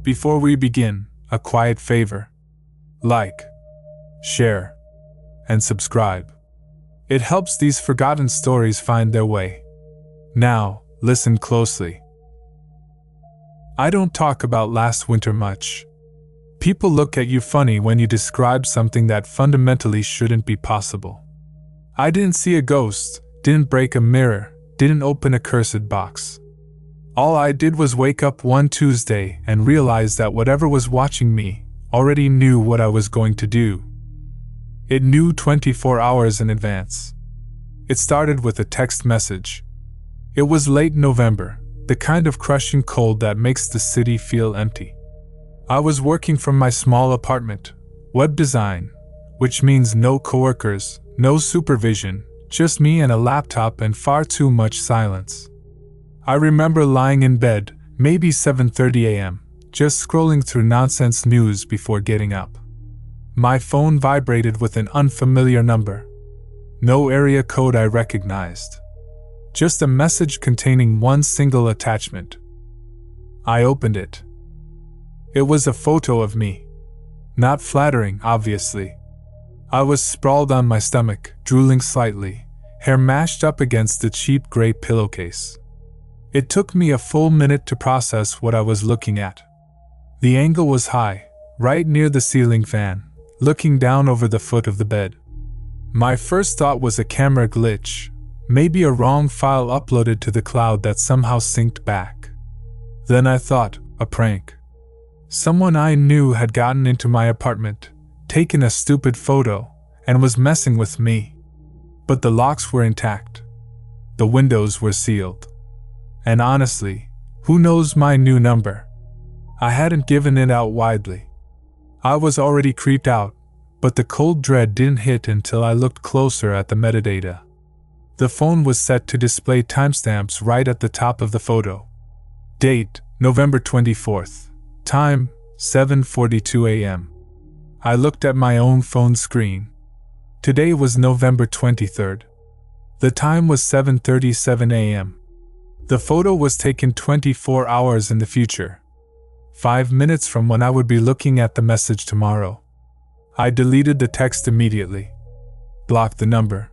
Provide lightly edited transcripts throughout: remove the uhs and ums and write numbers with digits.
Before we begin, a quiet favor. Like, share, and subscribe. It helps these forgotten stories find their way. Now, listen closely. I don't talk about last winter much. People look at you funny when you describe something that fundamentally shouldn't be possible. I didn't see a ghost, didn't break a mirror, didn't open a cursed box. All I did was wake up one Tuesday and realize that whatever was watching me already knew what I was going to do. It knew 24 hours in advance. It started with a text message. It was late November, the kind of crushing cold that makes the city feel empty. I was working from my small apartment, web design, which means no coworkers, no supervision, just me and a laptop and far too much silence. I remember lying in bed, maybe 7:30 a.m., just scrolling through nonsense news before getting up. My phone vibrated with an unfamiliar number. No area code I recognized. Just a message containing one single attachment. I opened it. It was a photo of me. Not flattering, obviously. I was sprawled on my stomach, drooling slightly, hair mashed up against the cheap gray pillowcase. It took me a full minute to process what I was looking at. The angle was high, right near the ceiling fan, looking down over the foot of the bed. My first thought was a camera glitch, maybe a wrong file uploaded to the cloud that somehow synced back. Then I thought, a prank. Someone I knew had gotten into my apartment, taken a stupid photo, and was messing with me. But the locks were intact. The windows were sealed. And honestly, who knows my new number? I hadn't given it out widely. I was already creeped out, but the cold dread didn't hit until I looked closer at the metadata. The phone was set to display timestamps right at the top of the photo. Date, November 24th. Time, 7:42 a.m. I looked at my own phone screen. Today was November 23rd. The time was 7:37 a.m. The photo was taken 24 hours in the future. 5 minutes from when I would be looking at the message tomorrow. I deleted the text immediately. Blocked the number.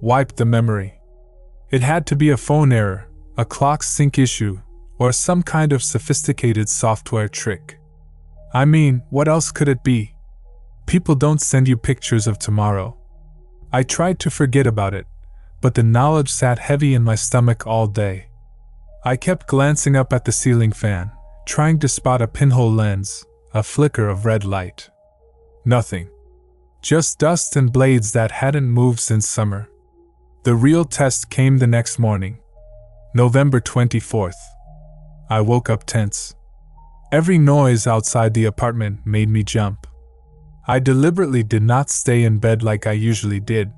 Wiped the memory. It had to be a phone error, a clock sync issue, or some kind of sophisticated software trick. I mean, what else could it be? People don't send you pictures of tomorrow. I tried to forget about it, but the knowledge sat heavy in my stomach all day. I kept glancing up at the ceiling fan, trying to spot a pinhole lens, a flicker of red light. Nothing. Just dust and blades that hadn't moved since summer. The real test came the next morning. November 24th. I woke up tense. Every noise outside the apartment made me jump. I deliberately did not stay in bed like I usually did.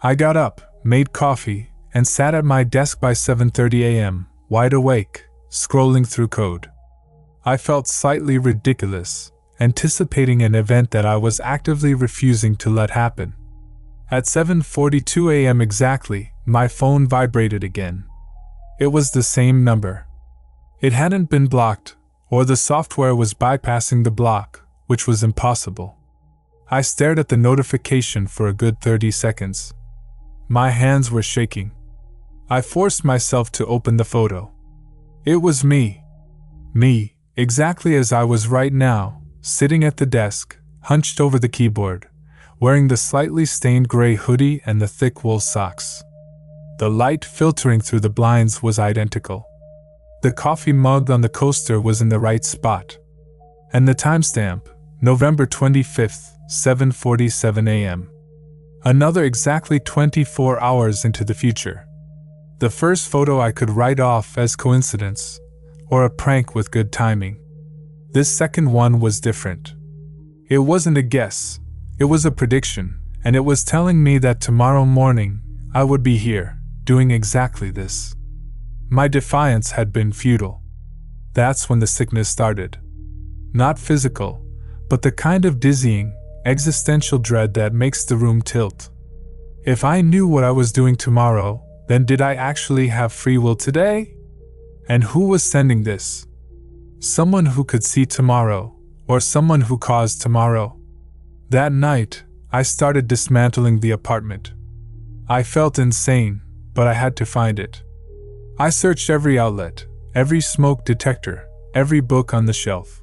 I got up, made coffee, and sat at my desk by 7:30 a.m., wide awake, scrolling through code. I felt slightly ridiculous, anticipating an event that I was actively refusing to let happen. At 7:42 a.m. exactly, my phone vibrated again. It was the same number. It hadn't been blocked, or the software was bypassing the block, which was impossible. I stared at the notification for a good 30 seconds. My hands were shaking. I forced myself to open the photo. It was me. Me, exactly as I was right now, sitting at the desk, hunched over the keyboard, wearing the slightly stained gray hoodie and the thick wool socks. The light filtering through the blinds was identical. The coffee mug on the coaster was in the right spot. And the timestamp, November 25th, 7:47 a.m. Another exactly 24 hours into the future. The first photo I could write off as coincidence, or a prank with good timing. This second one was different. It wasn't a guess, it was a prediction, and it was telling me that tomorrow morning I would be here, doing exactly this. My defiance had been futile. That's when the sickness started. Not physical, but the kind of dizzying, existential dread that makes the room tilt. If I knew what I was doing tomorrow, then did I actually have free will today? And who was sending this? Someone who could see tomorrow, or someone who caused tomorrow. That night, I started dismantling the apartment. I felt insane, but I had to find it. I searched every outlet, every smoke detector, every book on the shelf.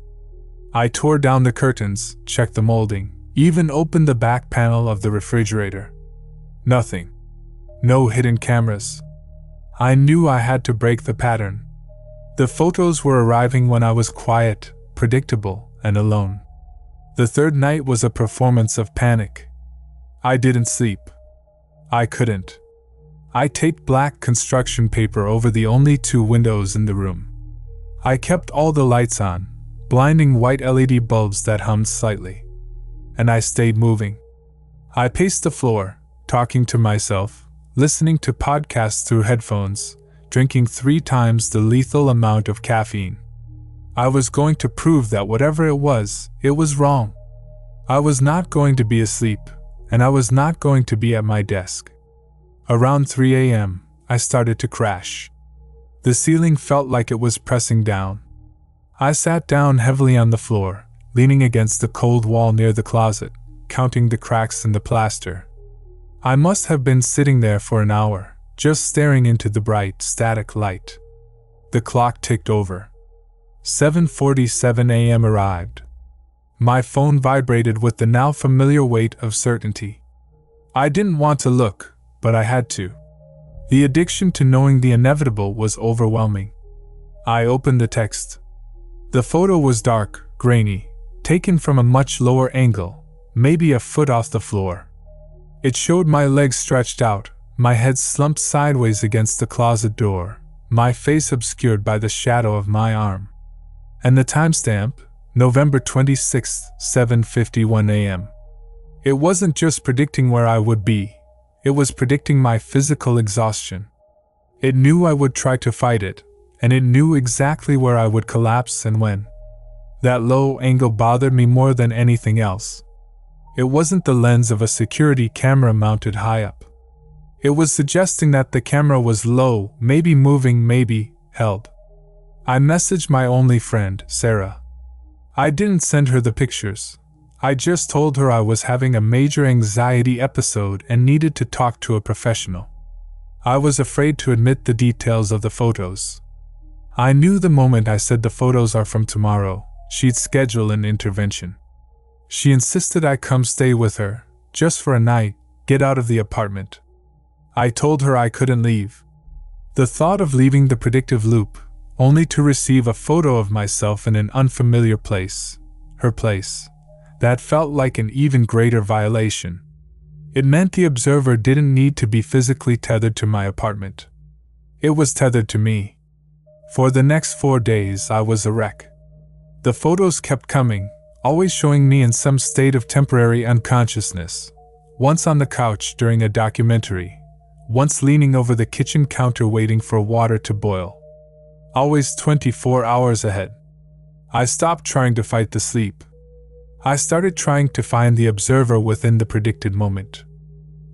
I tore down the curtains, checked the molding, even opened the back panel of the refrigerator. Nothing. No hidden cameras. I knew I had to break the pattern. The photos were arriving when I was quiet, predictable, and alone. The third night was a performance of panic. I didn't sleep. I couldn't. I taped black construction paper over the only 2 windows in the room. I kept all the lights on, blinding white LED bulbs that hummed slightly. And I stayed moving. I paced the floor, talking to myself, listening to podcasts through headphones, drinking 3 times the lethal amount of caffeine. I was going to prove that whatever it was wrong. I was not going to be asleep, and I was not going to be at my desk. Around 3 a.m., I started to crash. The ceiling felt like it was pressing down. I sat down heavily on the floor, leaning against the cold wall near the closet, counting the cracks in the plaster. I must have been sitting there for an hour, just staring into the bright, static light. The clock ticked over. 7:47 a.m. arrived. My phone vibrated with the now familiar weight of certainty. I didn't want to look, but I had to. The addiction to knowing the inevitable was overwhelming. I opened the text. The photo was dark, grainy, taken from a much lower angle, maybe a foot off the floor. It showed my legs stretched out, my head slumped sideways against the closet door, my face obscured by the shadow of my arm. And the timestamp, November 26, 7:51 a.m. It wasn't just predicting where I would be, it was predicting my physical exhaustion. It knew I would try to fight it, and it knew exactly where I would collapse and when. That low angle bothered me more than anything else. It wasn't the lens of a security camera mounted high up. It was suggesting that the camera was low, maybe moving, maybe held. I messaged my only friend, Sarah. I didn't send her the pictures. I just told her I was having a major anxiety episode and needed to talk to a professional. I was afraid to admit the details of the photos. I knew the moment I said the photos are from tomorrow, she'd schedule an intervention. She insisted I come stay with her, just for a night, get out of the apartment. I told her I couldn't leave. The thought of leaving the predictive loop, only to receive a photo of myself in an unfamiliar place, her place, that felt like an even greater violation. It meant the observer didn't need to be physically tethered to my apartment. It was tethered to me. For the next 4 days, I was a wreck. The photos kept coming, always showing me in some state of temporary unconsciousness, once on the couch during a documentary, once leaning over the kitchen counter waiting for water to boil. Always 24 hours ahead. I stopped trying to fight the sleep. I started trying to find the observer within the predicted moment.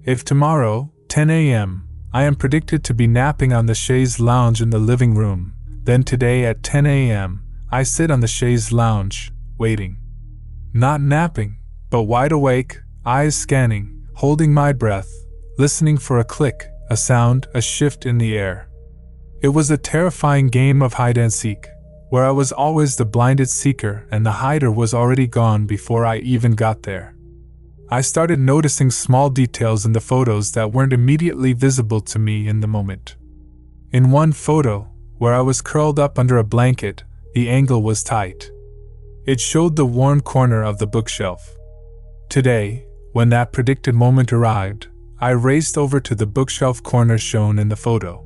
If tomorrow, 10 a.m., I am predicted to be napping on the chaise lounge in the living room, then today at 10 a.m., I sit on the chaise lounge, waiting. Not napping, but wide awake, eyes scanning, holding my breath, listening for a click, a sound, a shift in the air. It was a terrifying game of hide-and-seek, where I was always the blinded seeker and the hider was already gone before I even got there. I started noticing small details in the photos that weren't immediately visible to me in the moment. In one photo, where I was curled up under a blanket, the angle was tight. It showed the worn corner of the bookshelf. Today, when that predicted moment arrived, I raced over to the bookshelf corner shown in the photo.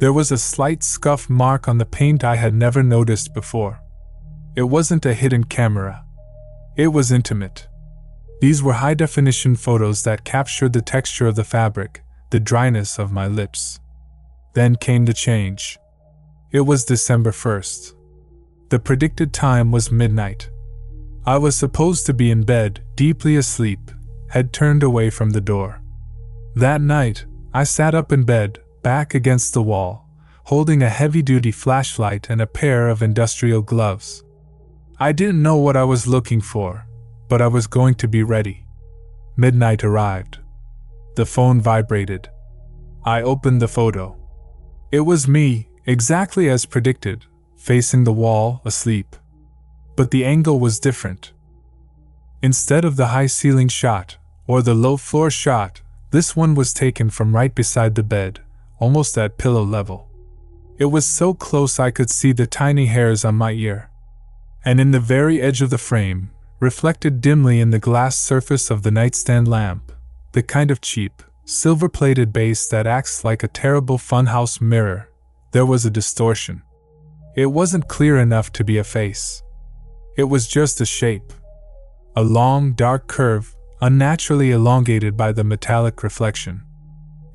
There was a slight scuff mark on the paint I had never noticed before. It wasn't a hidden camera. It was intimate. These were high-definition photos that captured the texture of the fabric, the dryness of my lips. Then came the change. It was December 1st. The predicted time was midnight. I was supposed to be in bed, deeply asleep, head turned away from the door. That night, I sat up in bed, back against the wall, holding a heavy-duty flashlight and a pair of industrial gloves. I didn't know what I was looking for, but I was going to be ready. Midnight arrived. The phone vibrated. I opened the photo. It was me, exactly as predicted, facing the wall, asleep. But the angle was different. Instead of the high-ceiling shot, or the low-floor shot, this one was taken from right beside the bed, almost at pillow level. It was so close I could see the tiny hairs on my ear. And in the very edge of the frame, reflected dimly in the glass surface of the nightstand lamp, the kind of cheap, silver-plated base that acts like a terrible funhouse mirror, there was a distortion. It wasn't clear enough to be a face. It was just a shape. A long, dark curve, unnaturally elongated by the metallic reflection.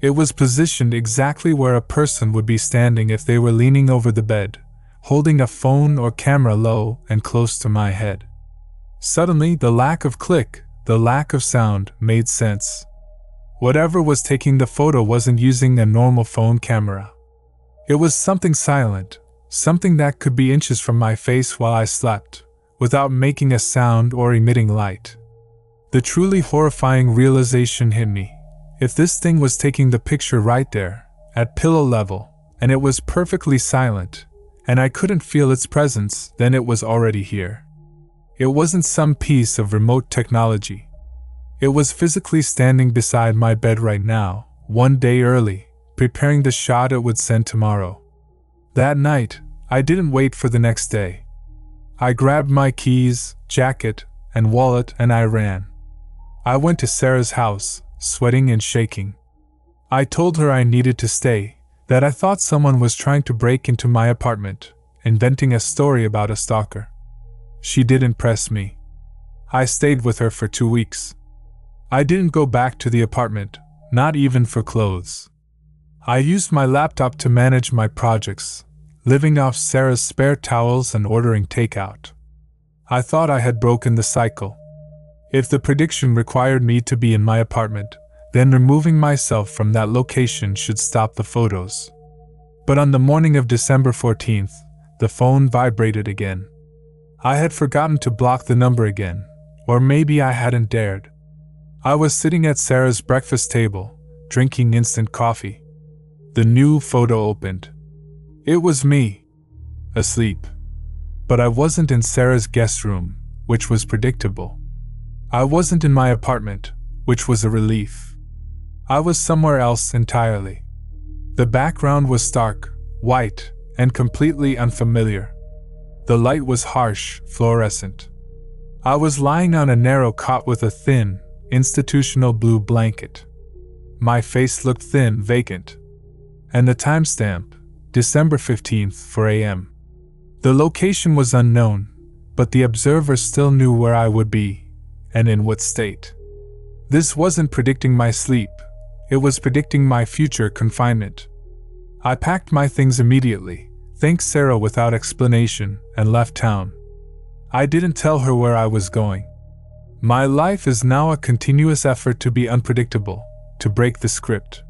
It was positioned exactly where a person would be standing if they were leaning over the bed, holding a phone or camera low and close to my head. Suddenly, the lack of click, the lack of sound, made sense. Whatever was taking the photo wasn't using a normal phone camera. It was something silent, something that could be inches from my face while I slept, without making a sound or emitting light. The truly horrifying realization hit me. If this thing was taking the picture right there, at pillow level, and it was perfectly silent, and I couldn't feel its presence, then it was already here. It wasn't some piece of remote technology. It was physically standing beside my bed right now, one day early, preparing the shot it would send tomorrow. That night, I didn't wait for the next day. I grabbed my keys, jacket, and wallet and I ran. I went to Sarah's house, sweating and shaking. I told her I needed to stay, that I thought someone was trying to break into my apartment, inventing a story about a stalker. She didn't press me. I stayed with her for 2 weeks. I didn't go back to the apartment, not even for clothes. I used my laptop to manage my projects, living off Sarah's spare towels and ordering takeout. I thought I had broken the cycle. If the prediction required me to be in my apartment, then removing myself from that location should stop the photos. But on the morning of December 14th, the phone vibrated again. I had forgotten to block the number again, or maybe I hadn't dared. I was sitting at Sarah's breakfast table, drinking instant coffee. The new photo opened. It was me, asleep. But I wasn't in Sarah's guest room, which was predictable. I wasn't in my apartment, which was a relief. I was somewhere else entirely. The background was stark, white, and completely unfamiliar. The light was harsh, fluorescent. I was lying on a narrow cot with a thin, institutional blue blanket. My face looked thin, vacant. And the timestamp, December 15th, 4 a.m. The location was unknown, but the observer still knew where I would be, and in what state. This wasn't predicting my sleep, it was predicting my future confinement. I packed my things immediately, thanked Sarah without explanation, and left town. I didn't tell her where I was going. My life is now a continuous effort to be unpredictable, to break the script.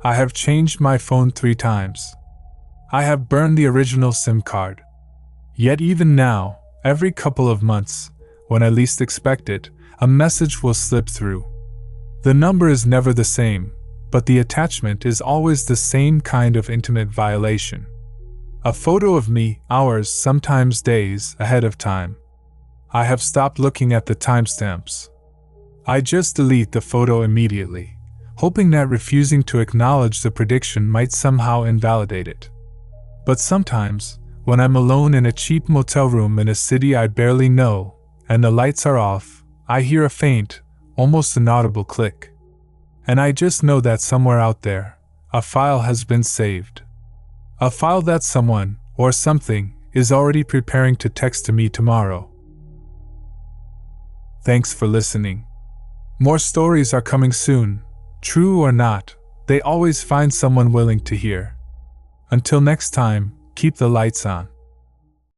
I have changed my phone 3 times. I have burned the original SIM card. Yet even now, every couple of months, when I least expect it, a message will slip through. The number is never the same, but the attachment is always the same kind of intimate violation. A photo of me, hours, sometimes days, ahead of time. I have stopped looking at the timestamps. I just delete the photo immediately, hoping that refusing to acknowledge the prediction might somehow invalidate it. But sometimes, when I'm alone in a cheap motel room in a city I barely know, and the lights are off, I hear a faint, almost inaudible click. And I just know that somewhere out there, a file has been saved. A file that someone, or something, is already preparing to text to me tomorrow. Thanks for listening. More stories are coming soon. True or not, they always find someone willing to hear. Until next time, keep the lights on.